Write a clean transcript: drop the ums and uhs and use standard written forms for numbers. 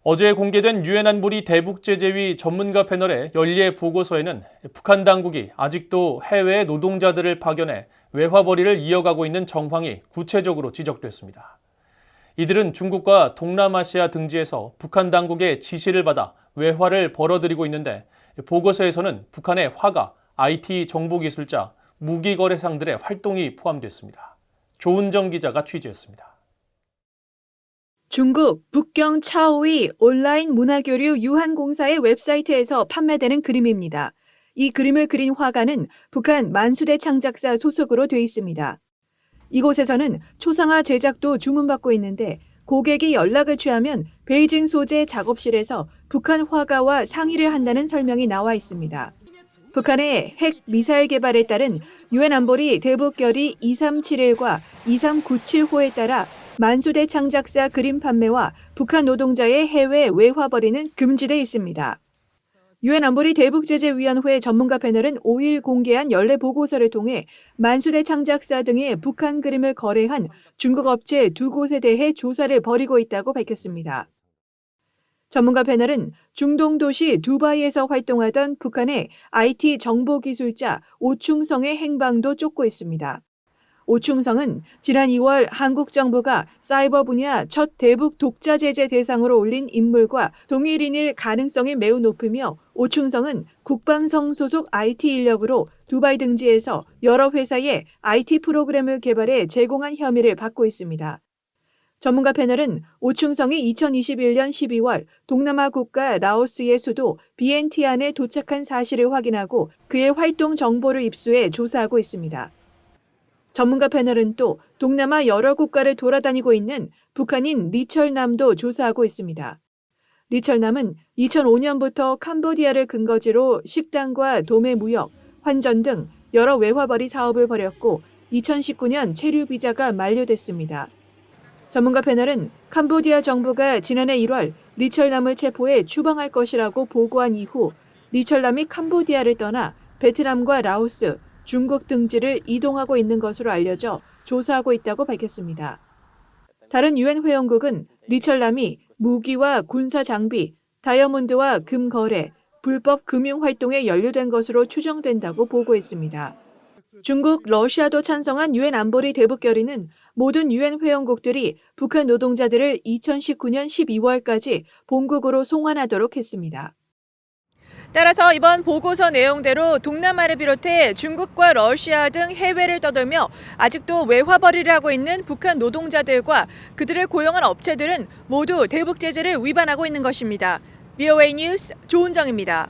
어제 공개된 유엔 안보리 대북제재위 전문가 패널의 연례 보고서에는 북한 당국이 아직도 해외 노동자들을 파견해 외화벌이를 이어가고 있는 정황이 구체적으로 지적됐습니다. 이들은 중국과 동남아시아 등지에서 북한 당국의 지시를 받아 외화를 벌어들이고 있는데 보고서에서는 북한의 화가, IT 정보기술자, 무기거래상들의 활동이 포함됐습니다. 조은정 기자가 취재했습니다. 중국 북경 차오의 온라인 문화교류 유한공사의 웹사이트에서 판매되는 그림입니다. 이 그림을 그린 화가는 북한 만수대 창작사 소속으로 돼 있습니다. 이곳에서는 초상화 제작도 주문받고 있는데 고객이 연락을 취하면 베이징 소재 작업실에서 북한 화가와 상의를 한다는 설명이 나와 있습니다. 북한의 핵 미사일 개발에 따른 유엔 안보리 대북결의 2371과 2397호에 따라 만수대 창작사 그림 판매와 북한 노동자의 해외 외화벌이는 금지돼 있습니다. 유엔 안보리 대북제재위원회 전문가 패널은 5일 공개한 연례 보고서를 통해 만수대 창작사 등의 북한 그림을 거래한 중국 업체 2곳에 대해 조사를 벌이고 있다고 밝혔습니다. 전문가 패널은 중동 도시 두바이에서 활동하던 북한의 IT 정보기술자 오충성의 행방도 쫓고 있습니다. 오충성은 지난 2월 한국 정부가 사이버 분야 첫 대북 독자 제재 대상으로 올린 인물과 동일인일 가능성이 매우 높으며 오충성은 국방성 소속 IT 인력으로 두바이 등지에서 여러 회사에 IT 프로그램을 개발해 제공한 혐의를 받고 있습니다. 전문가 패널은 오충성이 2021년 12월 동남아 국가 라오스의 수도 비엔티안에 도착한 사실을 확인하고 그의 활동 정보를 입수해 조사하고 있습니다. 전문가 패널은 또 동남아 여러 국가를 돌아다니고 있는 북한인 리철남도 조사하고 있습니다. 리철남은 2005년부터 캄보디아를 근거지로 식당과 도매 무역, 환전 등 여러 외화벌이 사업을 벌였고 2019년 체류 비자가 만료됐습니다. 전문가 패널은 캄보디아 정부가 지난해 1월 리철남을 체포해 추방할 것이라고 보고한 이후 리철남이 캄보디아를 떠나 베트남과 라오스, 중국 등지를 이동하고 있는 것으로 알려져 조사하고 있다고 밝혔습니다. 다른 유엔 회원국은 리철남이 무기와 군사 장비, 다이아몬드와 금 거래, 불법 금융 활동에 연루된 것으로 추정된다고 보고했습니다. 중국, 러시아도 찬성한 유엔 안보리 대북결의는 모든 유엔 회원국들이 북한 노동자들을 2019년 12월까지 본국으로 송환하도록 했습니다. 따라서 이번 보고서 내용대로 동남아를 비롯해 중국과 러시아 등 해외를 떠돌며 아직도 외화벌이를 하고 있는 북한 노동자들과 그들을 고용한 업체들은 모두 대북 제재를 위반하고 있는 것입니다. VOA 뉴스 조은정입니다.